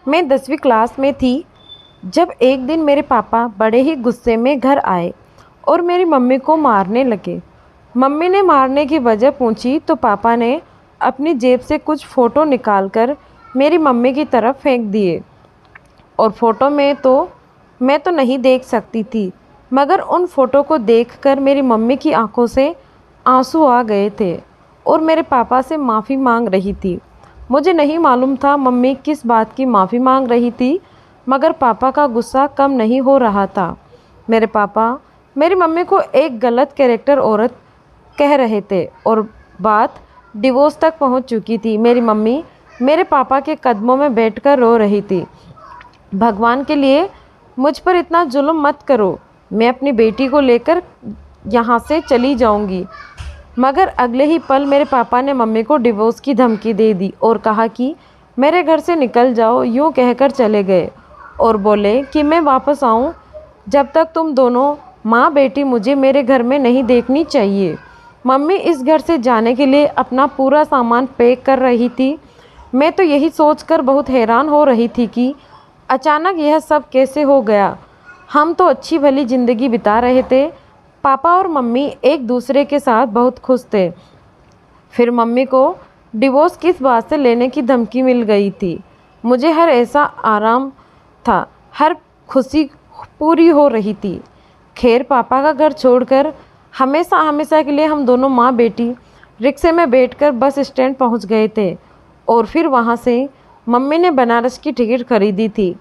मैं 10वीं क्लास में थी जब एक दिन मेरे पापा बड़े ही गुस्से में घर आए और मेरी मम्मी को मारने लगे। मम्मी ने मारने की वजह पूछी तो पापा ने अपनी जेब से कुछ फ़ोटो निकालकर मेरी मम्मी की तरफ फेंक दिए। और फ़ोटो में तो मैं तो नहीं देख सकती थी, मगर उन फ़ोटो को देखकर मेरी मम्मी की आंखों से आंसू आ गए थे और मेरे पापा से माफ़ी मांग रही थी। मुझे नहीं मालूम था मम्मी किस बात की माफ़ी मांग रही थी, मगर पापा का गुस्सा कम नहीं हो रहा था। मेरे पापा मेरी मम्मी को एक गलत कैरेक्टर औरत कह रहे थे और बात डिवोर्स तक पहुंच चुकी थी। मेरी मम्मी मेरे पापा के कदमों में बैठकर रो रही थी। भगवान के लिए मुझ पर इतना जुल्म मत करो, मैं अपनी बेटी को लेकर यहाँ से चली जाऊँगी। मगर अगले ही पल मेरे पापा ने मम्मी को डिवोर्स की धमकी दे दी और कहा कि मेरे घर से निकल जाओ। यूँ कहकर चले गए और बोले कि मैं वापस आऊँ जब तक तुम दोनों माँ बेटी मुझे मेरे घर में नहीं देखनी चाहिए। मम्मी इस घर से जाने के लिए अपना पूरा सामान पैक कर रही थी। मैं तो यही सोचकर बहुत हैरान हो रही थी कि अचानक यह सब कैसे हो गया। हम तो अच्छी भली ज़िंदगी बिता रहे थे। पापा और मम्मी एक दूसरे के साथ बहुत खुश थे। फिर मम्मी को डिवोर्स किस बात से लेने की धमकी मिल गई थी। मुझे हर ऐसा आराम था, हर खुशी पूरी हो रही थी। खैर पापा का घर छोड़कर हमेशा हमेशा के लिए हम दोनों माँ बेटी रिक्शे में बैठकर बस स्टैंड पहुँच गए थे और फिर वहाँ से मम्मी ने बनारस की टिकट खरीदी थी।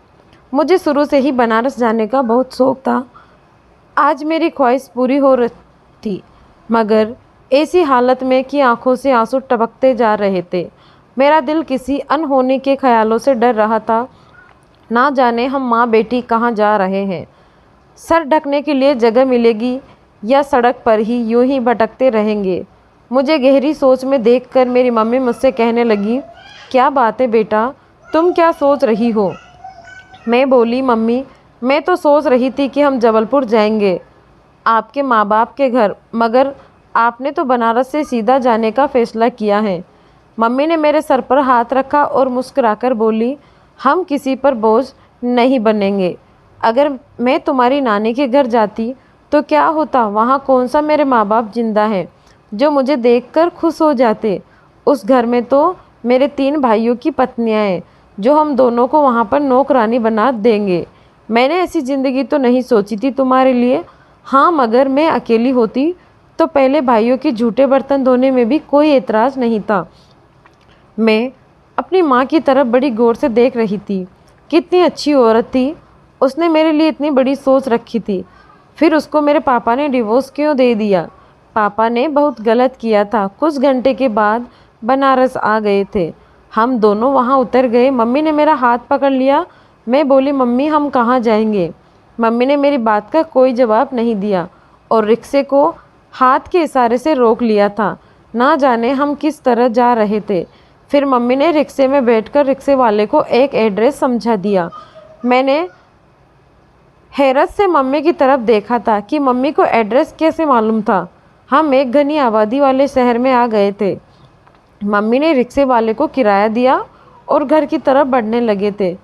मुझे शुरू से ही बनारस जाने का बहुत शौक़ था। आज मेरी ख्वाहिश पूरी हो रही थी, मगर ऐसी हालत में कि आंखों से आंसू टपकते जा रहे थे। मेरा दिल किसी अनहोनी के ख्यालों से डर रहा था। ना जाने हम माँ बेटी कहाँ जा रहे हैं, सर ढकने के लिए जगह मिलेगी या सड़क पर ही यूं ही भटकते रहेंगे। मुझे गहरी सोच में देखकर मेरी मम्मी मुझसे कहने लगी, क्या बात है बेटा, तुम क्या सोच रही हो? मैं बोली, मम्मी मैं तो सोच रही थी कि हम जबलपुर जाएंगे आपके माँ बाप के घर, मगर आपने तो बनारस से सीधा जाने का फ़ैसला किया है। मम्मी ने मेरे सर पर हाथ रखा और मुस्कुराकर बोली, हम किसी पर बोझ नहीं बनेंगे। अगर मैं तुम्हारी नानी के घर जाती तो क्या होता? वहाँ कौन सा मेरे माँ बाप जिंदा हैं जो मुझे देखकर खुश हो जाते। उस घर में तो मेरे 3 भाइयों की पत्नियाँ हैं जो हम दोनों को वहाँ पर नौकरानी बना देंगे। मैंने ऐसी ज़िंदगी तो नहीं सोची थी तुम्हारे लिए। हाँ, मगर मैं अकेली होती तो पहले भाइयों के झूठे बर्तन धोने में भी कोई एतराज़ नहीं था। मैं अपनी माँ की तरफ बड़ी गौर से देख रही थी। कितनी अच्छी औरत थी, उसने मेरे लिए इतनी बड़ी सोच रखी थी। फिर उसको मेरे पापा ने डिवोर्स क्यों दे दिया? पापा ने बहुत गलत किया था। कुछ घंटे के बाद बनारस आ गए थे। हम दोनों वहाँ उतर गए। मम्मी ने मेरा हाथ पकड़ लिया। मैं बोली, मम्मी हम कहाँ जाएंगे? मम्मी ने मेरी बात का कोई जवाब नहीं दिया और रिक्शे को हाथ के इशारे से रोक लिया था। ना जाने हम किस तरह जा रहे थे। फिर मम्मी ने रिक्शे में बैठकर रिक्शे वाले को एक एड्रेस समझा दिया। मैंने हैरत से मम्मी की तरफ देखा था कि मम्मी को एड्रेस कैसे मालूम था। हम एक घनी आबादी वाले शहर में आ गए थे। मम्मी ने रिक्शे वाले को किराया दिया और घर की तरफ बढ़ने लगे थे।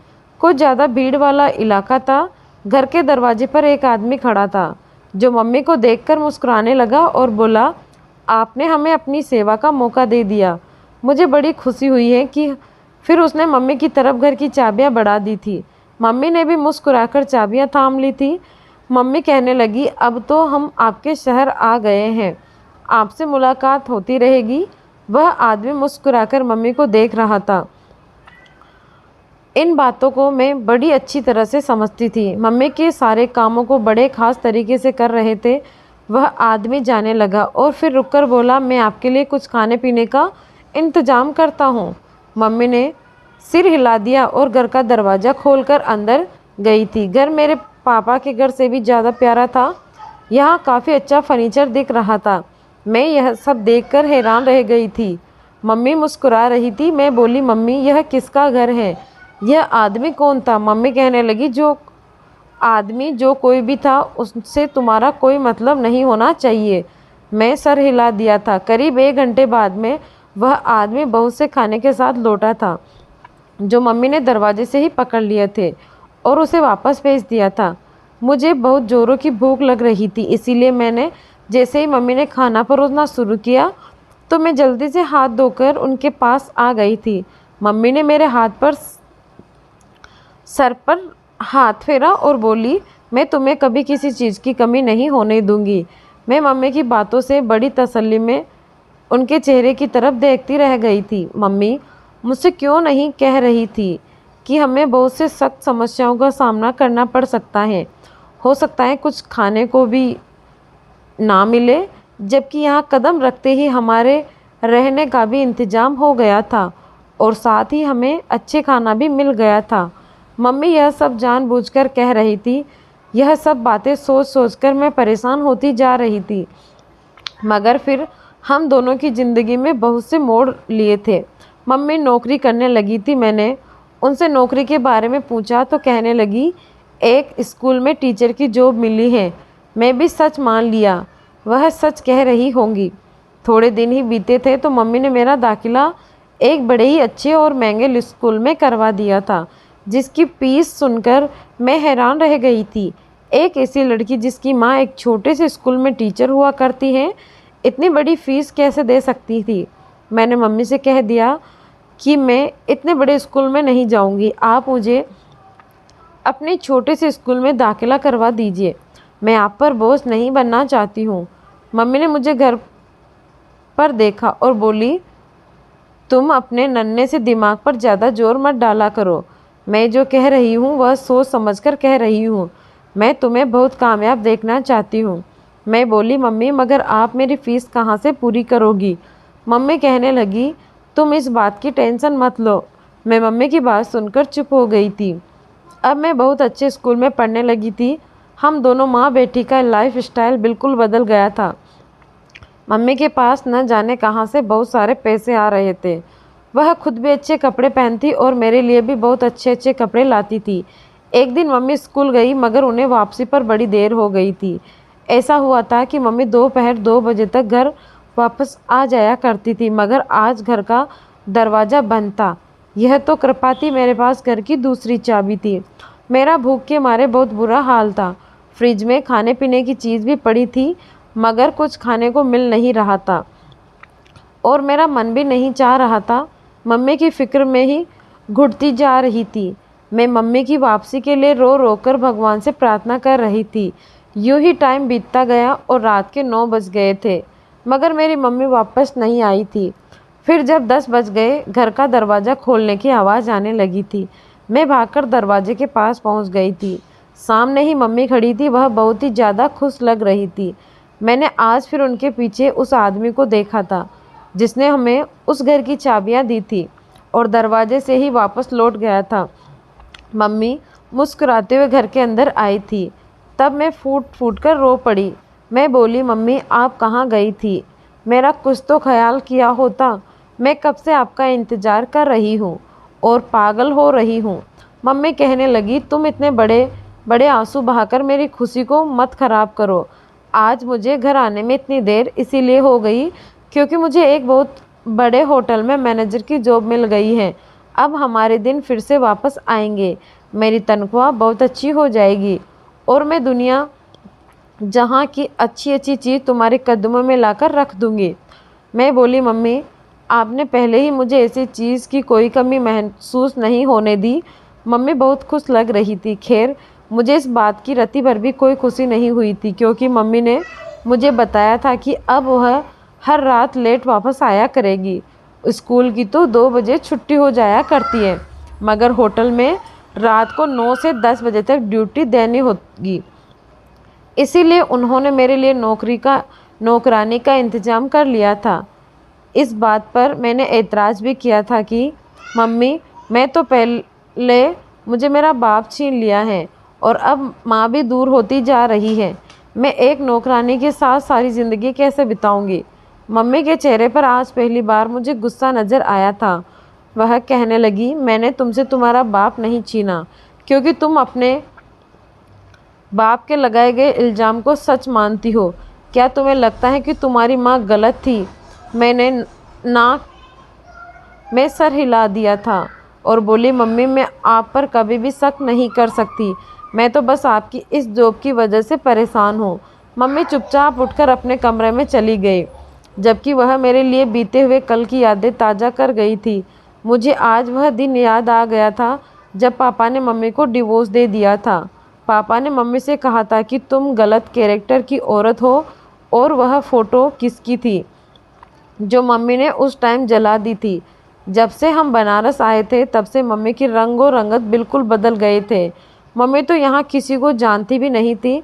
कुछ ज़्यादा भीड़ वाला इलाका था। घर के दरवाजे पर एक आदमी खड़ा था जो मम्मी को देखकर मुस्कुराने लगा और बोला, आपने हमें अपनी सेवा का मौका दे दिया। मुझे बड़ी खुशी हुई है कि फिर उसने मम्मी की तरफ घर की चाबियां बढ़ा दी थी। मम्मी ने भी मुस्कुराकर चाबियां थाम ली थी। मम्मी कहने लगी, अब तो हम आपके शहर आ गए हैं, आपसे मुलाकात होती रहेगी। वह आदमी मुस्कुराकर मम्मी को देख रहा था। इन बातों को मैं बड़ी अच्छी तरह से समझती थी। मम्मी के सारे कामों को बड़े ख़ास तरीके से कर रहे थे। वह आदमी जाने लगा और फिर रुककर बोला, मैं आपके लिए कुछ खाने पीने का इंतज़ाम करता हूँ। मम्मी ने सिर हिला दिया और घर का दरवाज़ा खोलकर अंदर गई थी। घर मेरे पापा के घर से भी ज़्यादा प्यारा था। यहाँ काफ़ी अच्छा फर्नीचर दिख रहा था। मैं यह सब देखकर हैरान रह गई थी। मम्मी मुस्कुरा रही थी। मैं बोली, मम्मी यह किसका घर है? यह आदमी कौन था? मम्मी कहने लगी, जो आदमी जो कोई भी था उससे तुम्हारा कोई मतलब नहीं होना चाहिए। मैं सर हिला दिया था। करीब 1 घंटे बाद में वह आदमी बहुत से खाने के साथ लौटा था। जो मम्मी ने दरवाजे से ही पकड़ लिए थे और उसे वापस भेज दिया था। मुझे बहुत ज़ोरों की भूख लग रही थी, इसीलिए मैंने जैसे ही मम्मी ने खाना परोसना शुरू किया तो मैं जल्दी से हाथ धोकर उनके पास आ गई थी। मम्मी ने मेरे हाथ पर सर पर हाथ फेरा और बोली, मैं तुम्हें कभी किसी चीज़ की कमी नहीं होने दूंगी। मैं मम्मी की बातों से बड़ी तसल्ली में उनके चेहरे की तरफ देखती रह गई थी। मम्मी मुझसे क्यों नहीं कह रही थी कि हमें बहुत से सख्त समस्याओं का सामना करना पड़ सकता है। हो सकता है कुछ खाने को भी ना मिले, जबकि यहाँ कदम रखते ही हमारे रहने का भी इंतज़ाम हो गया था और साथ ही हमें अच्छे खाना भी मिल गया था। मम्मी यह सब जानबूझकर कह रही थी। यह सब बातें सोच सोचकर मैं परेशान होती जा रही थी। मगर फिर हम दोनों की ज़िंदगी में बहुत से मोड़ लिए थे। मम्मी नौकरी करने लगी थी। मैंने उनसे नौकरी के बारे में पूछा तो कहने लगी, एक स्कूल में टीचर की जॉब मिली है। मैं भी सच मान लिया, वह सच कह रही होंगी। थोड़े दिन ही बीते थे तो मम्मी ने मेरा दाखिला एक बड़े ही अच्छे और महंगे स्कूल में करवा दिया था, जिसकी फीस सुनकर मैं हैरान रह गई थी। एक ऐसी लड़की जिसकी माँ एक छोटे से स्कूल में टीचर हुआ करती है, इतनी बड़ी फीस कैसे दे सकती थी। मैंने मम्मी से कह दिया कि मैं इतने बड़े स्कूल में नहीं जाऊंगी, आप मुझे अपने छोटे से स्कूल में दाखिला करवा दीजिए। मैं आप पर बोझ नहीं बनना चाहती हूँ। मम्मी ने मुझे घर पर देखा और बोली, तुम अपने नन्हे से दिमाग पर ज़्यादा जोर मत डाला करो। मैं जो कह रही हूँ वह सोच समझकर कह रही हूँ। मैं तुम्हें बहुत कामयाब देखना चाहती हूँ। मैं बोली, मम्मी मगर आप मेरी फ़ीस कहाँ से पूरी करोगी। मम्मी कहने लगी, तुम इस बात की टेंशन मत लो। मैं मम्मी की बात सुनकर चुप हो गई थी। अब मैं बहुत अच्छे स्कूल में पढ़ने लगी थी। हम दोनों माँ बेटी का लाइफ स्टाइल बिल्कुल बदल गया था। मम्मी के पास न जाने कहाँ से बहुत सारे पैसे आ रहे थे। वह खुद भी अच्छे कपड़े पहनती और मेरे लिए भी बहुत अच्छे अच्छे कपड़े लाती थी। एक दिन मम्मी स्कूल गई मगर उन्हें वापसी पर बड़ी देर हो गई थी। ऐसा हुआ था कि मम्मी दोपहर 2 बजे तक घर वापस आ जाया करती थी, मगर आज घर का दरवाज़ा बंद था। यह तो कृपा थी, मेरे पास घर की दूसरी चाबी थी। मेरा भूख के मारे बहुत बुरा हाल था। फ्रिज में खाने पीने की चीज़ भी पड़ी थी, मगर कुछ खाने को मिल नहीं रहा था और मेरा मन भी नहीं चाह रहा था। मम्मी की फ़िक्र में ही घुटती जा रही थी। मैं मम्मी की वापसी के लिए रो रो कर भगवान से प्रार्थना कर रही थी। यूं ही टाइम बीतता गया और रात के 9 बज गए थे, मगर मेरी मम्मी वापस नहीं आई थी। फिर जब 10 बज गए, घर का दरवाज़ा खोलने की आवाज़ आने लगी थी। मैं भागकर दरवाजे के पास पहुंच गई थी। सामने ही मम्मी खड़ी थी। वह बहुत ही ज़्यादा खुश लग रही थी। मैंने आज फिर उनके पीछे उस आदमी को देखा था जिसने हमें उस घर की चाबियां दी थी और दरवाजे से ही वापस लौट गया था। मम्मी मुस्कुराते हुए घर के अंदर आई थी। तब मैं फूट फूट कर रो पड़ी। मैं बोली, मम्मी आप कहाँ गई थी? मेरा कुछ तो ख्याल किया होता। मैं कब से आपका इंतज़ार कर रही हूँ और पागल हो रही हूँ। मम्मी कहने लगी, तुम इतने बड़े बड़े आंसू बहाकर मेरी खुशी को मत ख़राब करो। आज मुझे घर आने में इतनी देर इसीलिए हो गई क्योंकि मुझे एक बहुत बड़े होटल में मैनेजर की जॉब मिल गई है। अब हमारे दिन फिर से वापस आएंगे। मेरी तनख्वाह बहुत अच्छी हो जाएगी और मैं दुनिया जहाँ की अच्छी अच्छी चीज़ तुम्हारे कदमों में लाकर रख दूँगी। मैं बोली, मम्मी आपने पहले ही मुझे ऐसी चीज़ की कोई कमी महसूस नहीं होने दी। मम्मी बहुत खुश लग रही थी। खैर मुझे इस बात की रत्ती भर भी कोई खुशी नहीं हुई थी, क्योंकि मम्मी ने मुझे बताया था कि अब वह हर रात लेट वापस आया करेगी। स्कूल की तो 2 बजे छुट्टी हो जाया करती है, मगर होटल में रात को 9 से 10 बजे तक ड्यूटी देनी होगी। इसीलिए उन्होंने मेरे लिए नौकरानी का इंतज़ाम कर लिया था। इस बात पर मैंने एतराज़ भी किया था कि मम्मी मैं तो पहले मुझे मेरा बाप छीन लिया है और अब माँ भी दूर होती जा रही है। मैं एक नौकरानी के साथ सारी ज़िंदगी कैसे बिताऊंगी। मम्मी के चेहरे पर आज पहली बार मुझे गुस्सा नज़र आया था। वह कहने लगी, मैंने तुमसे तुम्हारा बाप नहीं छीना क्योंकि तुम अपने बाप के लगाए गए इल्ज़ाम को सच मानती हो। क्या तुम्हें लगता है कि तुम्हारी माँ गलत थी? मैंने ना मैं सर हिला दिया था। और बोली, मम्मी मैं आप पर कभी भी शक नहीं कर सकती, मैं तो बस आपकी इस जॉब की वजह से परेशान हूँ। मम्मी चुपचाप उठकर अपने कमरे में चली गई, जबकि वह मेरे लिए बीते हुए कल की यादें ताज़ा कर गई थी। मुझे आज वह दिन याद आ गया था जब पापा ने मम्मी को डिवोर्स दे दिया था। पापा ने मम्मी से कहा था कि तुम गलत कैरेक्टर की औरत हो, और वह फ़ोटो किसकी थी जो मम्मी ने उस टाइम जला दी थी। जब से हम बनारस आए थे तब से मम्मी की रंगो रंगत बिल्कुल बदल गए थे। मम्मी तो यहाँ किसी को जानती भी नहीं थी।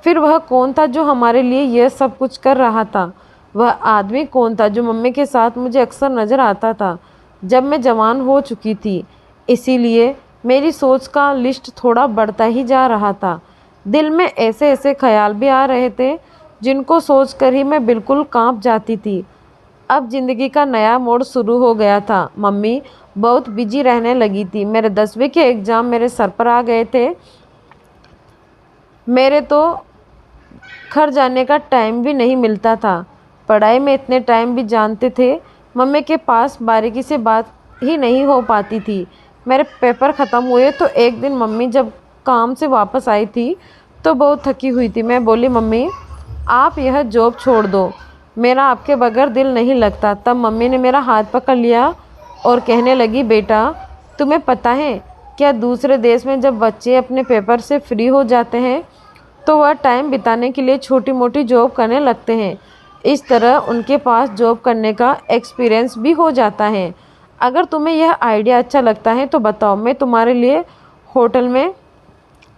फिर वह कौन था जो हमारे लिए यह सब कुछ कर रहा था? वह आदमी कौन था जो मम्मी के साथ मुझे अक्सर नज़र आता था जब मैं जवान हो चुकी थी? इसीलिए मेरी सोच का लिस्ट थोड़ा बढ़ता ही जा रहा था। दिल में ऐसे ऐसे ख्याल भी आ रहे थे जिनको सोचकर ही मैं बिल्कुल कांप जाती थी। अब ज़िंदगी का नया मोड़ शुरू हो गया था। मम्मी बहुत बिजी रहने लगी थी। मेरे 10वीं के एग्ज़ाम मेरे सर पर आ गए थे। मेरे तो घर जाने का टाइम भी नहीं मिलता था। पढ़ाई में इतने टाइम भी जानते थे मम्मी के पास बारीकी से बात ही नहीं हो पाती थी। मेरे पेपर ख़त्म हुए तो एक दिन मम्मी जब काम से वापस आई थी तो बहुत थकी हुई थी। मैं बोली, मम्मी आप यह जॉब छोड़ दो, मेरा आपके बगैर दिल नहीं लगता। तब मम्मी ने मेरा हाथ पकड़ लिया और कहने लगी, बेटा तुम्हें पता है क्या, दूसरे देश में जब बच्चे अपने पेपर से फ्री हो जाते हैं तो वह टाइम बिताने के लिए छोटी मोटी जॉब करने लगते हैं। इस तरह उनके पास जॉब करने का एक्सपीरियंस भी हो जाता है। अगर तुम्हें यह आइडिया अच्छा लगता है तो बताओ, मैं तुम्हारे लिए होटल में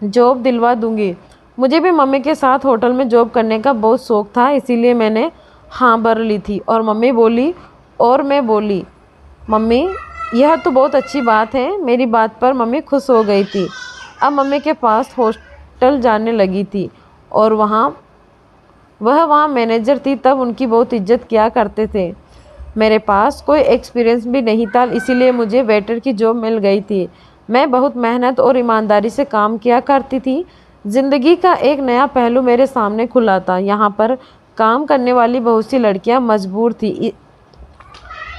जॉब दिलवा दूंगी। मुझे भी मम्मी के साथ होटल में जॉब करने का बहुत शौक़ था, इसीलिए मैंने हाँ भर ली थी। और मम्मी बोली, और मैं बोली, मम्मी यह तो बहुत अच्छी बात है। मेरी बात पर मम्मी खुश हो गई थी। अब मम्मी के पास हॉस्टल जाने लगी थी और वहाँ मैनेजर थी। तब उनकी बहुत इज्जत किया करते थे। मेरे पास कोई एक्सपीरियंस भी नहीं था, इसीलिए मुझे वेटर की जॉब मिल गई थी। मैं बहुत मेहनत और ईमानदारी से काम किया करती थी। ज़िंदगी का एक नया पहलू मेरे सामने खुला था। यहाँ पर काम करने वाली बहुत सी लड़कियाँ मजबूर थी।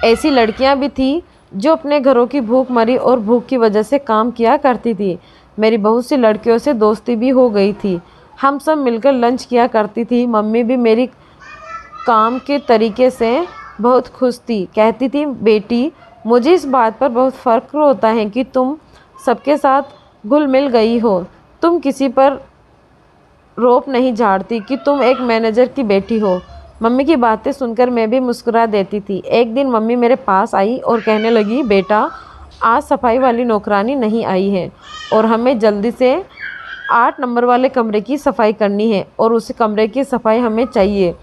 ऐसी लड़कियाँ भी थी जो अपने घरों की भूख मरी और भूख की वजह से काम किया करती थी। मेरी बहुत सी लड़कियों से दोस्ती भी हो गई थी। हम सब मिलकर लंच किया करती थी। मम्मी भी मेरी काम के तरीके से बहुत खुश थी। कहती थी, बेटी मुझे इस बात पर बहुत फ़ख्र होता है कि तुम सबके साथ घुल मिल गई हो। तुम किसी पर रोप नहीं झाड़ती कि तुम एक मैनेजर की बेटी हो। मम्मी की बातें सुनकर मैं भी मुस्कुरा देती थी। एक दिन मम्मी मेरे पास आई और कहने लगी, बेटा आज सफाई वाली नौकरानी नहीं आई है और हमें जल्दी से 8 नंबर वाले कमरे की सफाई करनी है और उस कमरे की सफाई हमें चाहिए।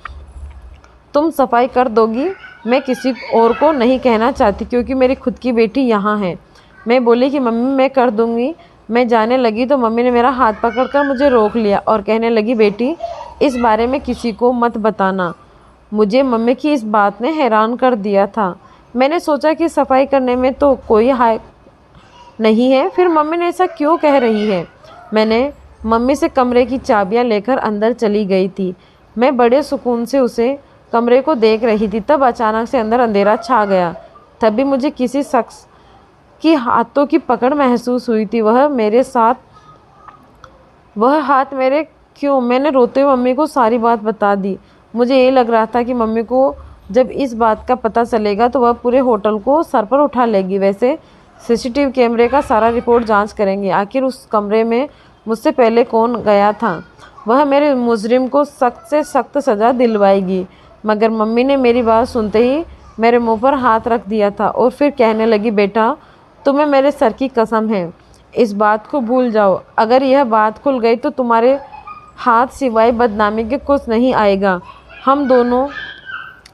तुम सफाई कर दोगी? मैं किसी और को नहीं कहना चाहती क्योंकि मेरी खुद की बेटी यहाँ है। मैं बोली कि मम्मी मैं कर दूँगी। मैं जाने लगी तो मम्मी ने मेरा हाथ पकड़कर मुझे रोक लिया और कहने लगी, बेटी इस बारे में किसी को मत बताना। मुझे मम्मी की इस बात ने हैरान कर दिया था। मैंने सोचा कि सफाई करने में तो कोई हाय नहीं है, फिर मम्मी ने ऐसा क्यों कह रही है। मैंने मम्मी से कमरे की चाबियां लेकर अंदर चली गई थी। मैं बड़े सुकून से उसे कमरे को देख रही थी। तब अचानक से अंदर अंधेरा छा गया। तभी मुझे किसी शख्स की हाथों की पकड़ महसूस हुई थी। वह हाथ मेरे क्यों? मैंने रोते हुए मम्मी को सारी बात बता दी। मुझे ये लग रहा था कि मम्मी को जब इस बात का पता चलेगा तो वह पूरे होटल को सर पर उठा लेगी। वैसे सीसीटीवी कैमरे का सारा रिपोर्ट जांच करेंगे। आखिर उस कमरे में मुझसे पहले कौन गया था? वह मेरे मुजरिम को सख्त से सख्त सज़ा दिलवाएगी। मगर मम्मी ने मेरी बात सुनते ही मेरे मुंह पर हाथ रख दिया था और फिर कहने लगी, बेटा तुम्हें मेरे सर की कसम है, इस बात को भूल जाओ। अगर यह बात खुल गई तो तुम्हारे हाथ सिवाय बदनामी के कुछ नहीं आएगा। हम दोनों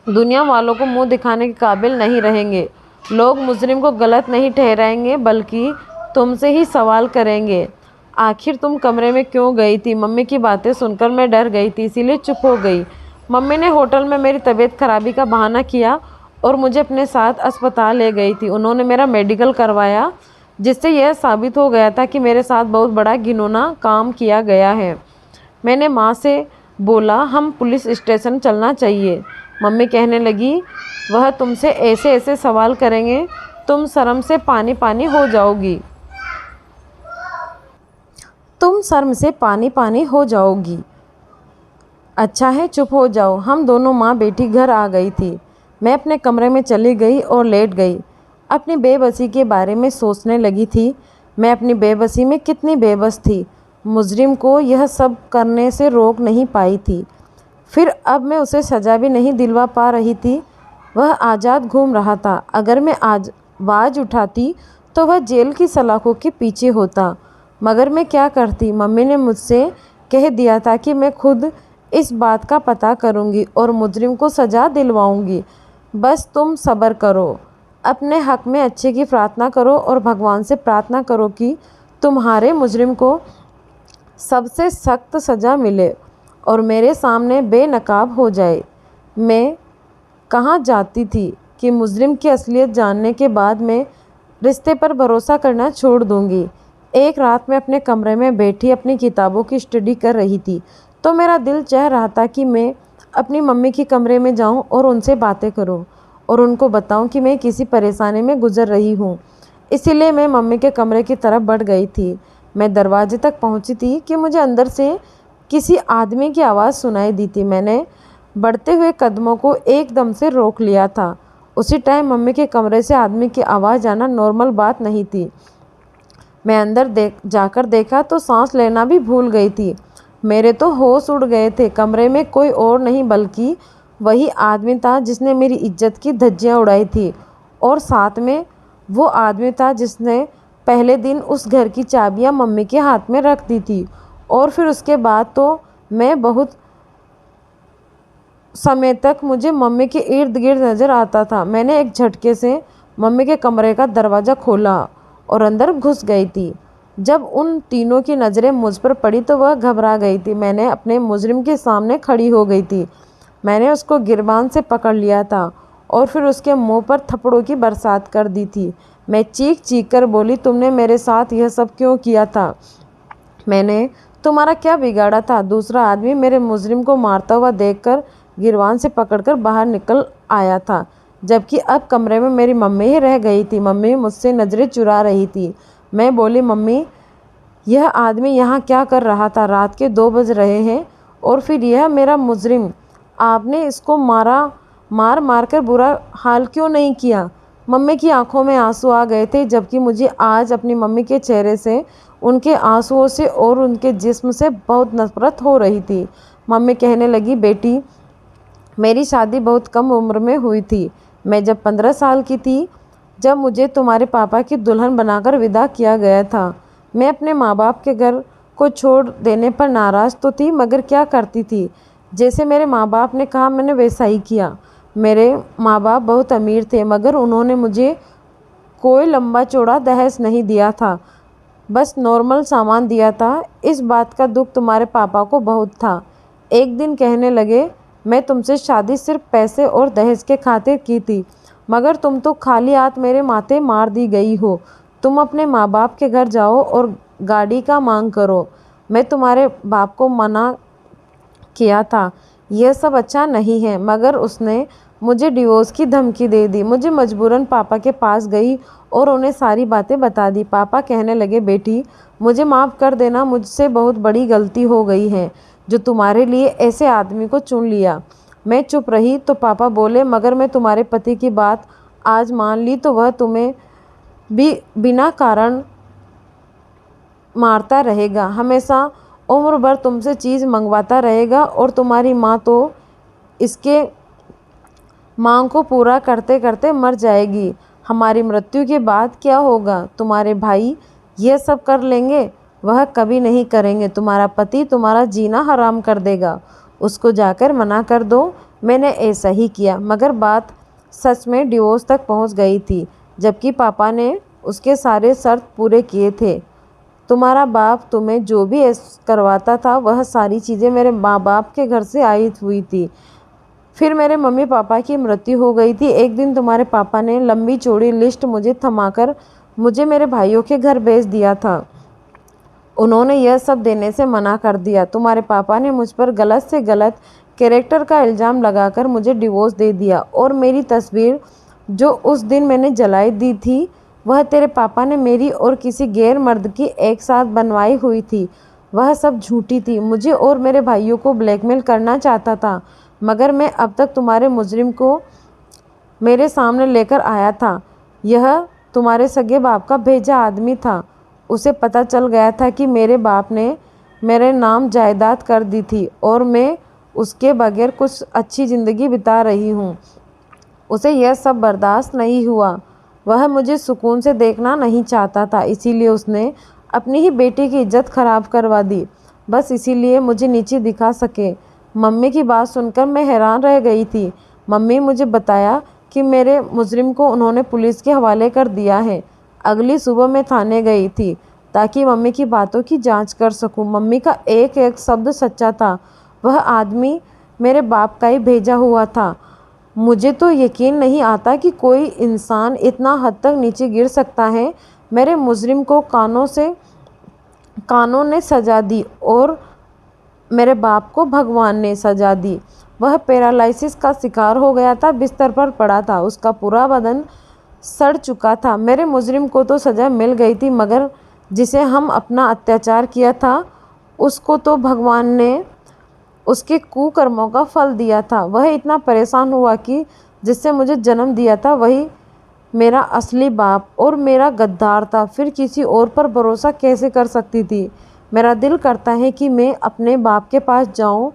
दुनिया वालों को मुंह दिखाने के काबिल नहीं रहेंगे। लोग मुजरिम को गलत नहीं ठहराएंगे बल्कि तुमसे ही सवाल करेंगे, आखिर तुम कमरे में क्यों गई थी? मम्मी की बातें सुनकर मैं डर गई थी, इसीलिए चुप हो गई। मम्मी ने होटल में मेरी तबीयत खराबी का बहाना किया और मुझे अपने साथ अस्पताल ले गई थी। उन्होंने मेरा मेडिकल करवाया जिससे यह साबित हो गया था कि मेरे साथ बहुत बड़ा घिनौना काम किया गया है। मैंने माँ से बोला, हम पुलिस स्टेशन चलना चाहिए। मम्मी कहने लगी, वह तुमसे ऐसे ऐसे सवाल करेंगे तुम शर्म से पानी पानी हो जाओगी। तुम शर्म से पानी पानी हो जाओगी। अच्छा है, चुप हो जाओ। हम दोनों माँ बेटी घर आ गई थी। मैं अपने कमरे में चली गई और लेट गई। अपनी बेबसी के बारे में सोचने लगी थी। मैं अपनी बेबसी में कितनी बेबस थी। मुजरिम को यह सब करने से रोक नहीं पाई थी। फिर अब मैं उसे सज़ा भी नहीं दिलवा पा रही थी। वह आज़ाद घूम रहा था। अगर मैं आज आवाज़ उठाती तो वह जेल की सलाखों के पीछे होता। मगर मैं क्या करती। मम्मी ने मुझसे कह दिया था कि मैं खुद इस बात का पता करूंगी और मुजरिम को सज़ा दिलवाऊंगी। बस तुम सब्र करो, अपने हक में अच्छे की प्रार्थना करो और भगवान से प्रार्थना करो कि तुम्हारे मुजरिम को सबसे सख्त सज़ा मिले और मेरे सामने बेनकाब हो जाए। मैं कहाँ जाती थी कि मुजरिम की असलियत जानने के बाद मैं रिश्ते पर भरोसा करना छोड़ दूंगी। एक रात मैं अपने कमरे में बैठी अपनी किताबों की स्टडी कर रही थी तो मेरा दिल चाह रहा था कि मैं अपनी मम्मी के कमरे में जाऊं और उनसे बातें करूं और उनको बताऊं कि मैं किसी परेशानी में गुजर रही हूं। इसीलिए मैं मम्मी के कमरे की तरफ बढ़ गई थी। मैं दरवाजे तक पहुंची थी कि मुझे अंदर से किसी आदमी की आवाज़ सुनाई दी थी। मैंने बढ़ते हुए कदमों को एकदम से रोक लिया था। उसी टाइम मम्मी के कमरे से आदमी की आवाज़ आना नॉर्मल बात नहीं थी। मैं अंदर जाकर देखा तो सांस लेना भी भूल गई थी। मेरे तो होश उड़ गए थे। कमरे में कोई और नहीं बल्कि वही आदमी था जिसने मेरी इज्जत की धज्जियां उड़ाई थी और साथ में वो आदमी था जिसने पहले दिन उस घर की चाबियां मम्मी के हाथ में रख दी थी। और फिर उसके बाद तो मैं बहुत समय तक मुझे मम्मी के इर्द गिर्द नज़र आता था। मैंने एक झटके से मम्मी के कमरे का दरवाज़ा खोला और अंदर घुस गई थी। जब उन तीनों की नज़रें मुझ पर पड़ी तो वह घबरा गई थी। मैंने अपने मुजरिम के सामने खड़ी हो गई थी। मैंने उसको गिरबान से पकड़ लिया था और फिर उसके मुंह पर थप्पड़ों की बरसात कर दी थी। मैं चीख चीख कर बोली, तुमने मेरे साथ यह सब क्यों किया था? मैंने तुम्हारा क्या बिगाड़ा था? दूसरा आदमी मेरे मुजरिम को मारता हुआ देखकर गिरबान से पकड़कर बाहर निकल आया था, जबकि अब कमरे में मेरी मम्मी ही रह गई थी। मम्मी मुझसे नज़रें चुरा रही थी। मैं बोली, मम्मी यह आदमी यहाँ क्या कर रहा था? रात के 2 बज रहे हैं और फिर यह मेरा मुजरिम, आपने इसको मार मार कर बुरा हाल क्यों नहीं किया? मम्मी की आंखों में आंसू आ गए थे, जबकि मुझे आज अपनी मम्मी के चेहरे से, उनके आंसुओं से और उनके जिस्म से बहुत नफरत हो रही थी। मम्मी कहने लगी, बेटी मेरी शादी बहुत कम उम्र में हुई थी। मैं जब 15 साल की थी जब मुझे तुम्हारे पापा की दुल्हन बनाकर विदा किया गया था। मैं अपने माँ बाप के घर को छोड़ देने पर नाराज़ तो थी, मगर क्या करती थी? जैसे मेरे माँ बाप ने कहा मैंने वैसा ही किया। मेरे माँ बाप बहुत अमीर थे, मगर उन्होंने मुझे कोई लंबा चौड़ा दहेज नहीं दिया था, बस नॉर्मल सामान दिया था। इस बात का दुख तुम्हारे पापा को बहुत था। एक दिन कहने लगे, मैं तुमसे शादी सिर्फ पैसे और दहेज के खातिर की थी, मगर तुम तो खाली हाथ मेरे माथे मार दी गई हो। तुम अपने माँ बाप के घर जाओ और गाड़ी का मांग करो। मैं तुम्हारे बाप को मना किया था, यह सब अच्छा नहीं है, मगर उसने मुझे डिवोर्स की धमकी दे दी। मुझे मजबूरन पापा के पास गई और उन्हें सारी बातें बता दी। पापा कहने लगे, बेटी मुझे माफ़ कर देना, मुझसे बहुत बड़ी गलती हो गई है जो तुम्हारे लिए ऐसे आदमी को चुन लिया। मैं चुप रही तो पापा बोले, मगर मैं तुम्हारे पति की बात आज मान ली तो वह तुम्हें भी बिना कारण मारता रहेगा, हमेशा उम्र भर तुमसे चीज़ मंगवाता रहेगा और तुम्हारी माँ तो इसके मांग को पूरा करते करते मर जाएगी। हमारी मृत्यु के बाद क्या होगा? तुम्हारे भाई यह सब कर लेंगे? वह कभी नहीं करेंगे। तुम्हारा पति तुम्हारा जीना हराम कर देगा। उसको जाकर मना कर दो। मैंने ऐसा ही किया, मगर बात सच में डिवोर्स तक पहुंच गई थी, जबकि पापा ने उसके सारे शर्त पूरे किए थे। तुम्हारा बाप तुम्हें जो भी करवाता था वह सारी चीज़ें मेरे माँ बाप के घर से आई हुई थी। फिर मेरे मम्मी पापा की मृत्यु हो गई थी। एक दिन तुम्हारे पापा ने लंबी चौड़ी लिस्ट मुझे थमाकर मुझे मेरे भाइयों के घर भेज दिया था। उन्होंने यह सब देने से मना कर दिया। तुम्हारे पापा ने मुझ पर गलत से गलत कैरेक्टर का इल्ज़ाम लगाकर मुझे डिवोर्स दे दिया और मेरी तस्वीर जो उस दिन मैंने जलाई दी थी वह तेरे पापा ने मेरी और किसी गैर मर्द की एक साथ बनवाई हुई थी। वह सब झूठी थी। मुझे और मेरे भाइयों को ब्लैकमेल करना चाहता था, मगर मैं अब तक तुम्हारे मुजरिम को मेरे सामने लेकर आया था। यह तुम्हारे सगे बाप का भेजा आदमी था। उसे पता चल गया था कि मेरे बाप ने मेरे नाम जायदाद कर दी थी और मैं उसके बगैर कुछ अच्छी ज़िंदगी बिता रही हूँ। उसे यह सब बर्दाश्त नहीं हुआ। वह मुझे सुकून से देखना नहीं चाहता था, इसीलिए उसने अपनी ही बेटी की इज्जत खराब करवा दी, बस इसीलिए मुझे नीचे दिखा सके। मम्मी की बात सुनकर मैं हैरान रह गई थी। मम्मी मुझे बताया कि मेरे मुजरिम को उन्होंने पुलिस के हवाले कर दिया है। अगली सुबह मैं थाने गई थी ताकि मम्मी की बातों की जांच कर सकूं। मम्मी का एक एक शब्द सच्चा था। वह आदमी मेरे बाप का ही भेजा हुआ था। मुझे तो यकीन नहीं आता कि कोई इंसान इतना हद तक नीचे गिर सकता है। मेरे मुजरिम को कानून ने सज़ा दी और मेरे बाप को भगवान ने सज़ा दी। वह पैरालिसिस का शिकार हो गया था, बिस्तर पर पड़ा था, उसका पूरा बदन सड़ चुका था। मेरे मुजरिम को तो सज़ा मिल गई थी, मगर जिसे हम अपना अत्याचार किया था उसको तो भगवान ने उसके कुकर्मों का फल दिया था। वह इतना परेशान हुआ कि जिससे मुझे जन्म दिया था वही मेरा असली बाप और मेरा गद्दार था। फिर किसी और पर भरोसा कैसे कर सकती थी। मेरा दिल करता है कि मैं अपने बाप के पास जाऊं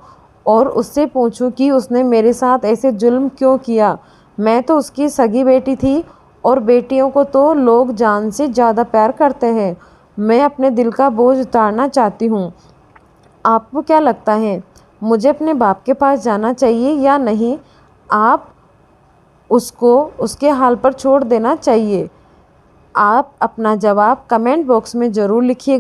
और उससे पूछूं कि उसने मेरे साथ ऐसे जुल्म क्यों किया। मैं तो उसकी सगी बेटी थी और बेटियों को तो लोग जान से ज़्यादा प्यार करते हैं। मैं अपने दिल का बोझ उतारना चाहती हूँ। आपको क्या लगता है, मुझे अपने बाप के पास जाना चाहिए या नहीं? आप उसको उसके हाल पर छोड़ देना चाहिए? आप अपना जवाब कमेंट बॉक्स में ज़रूर लिखिएगा।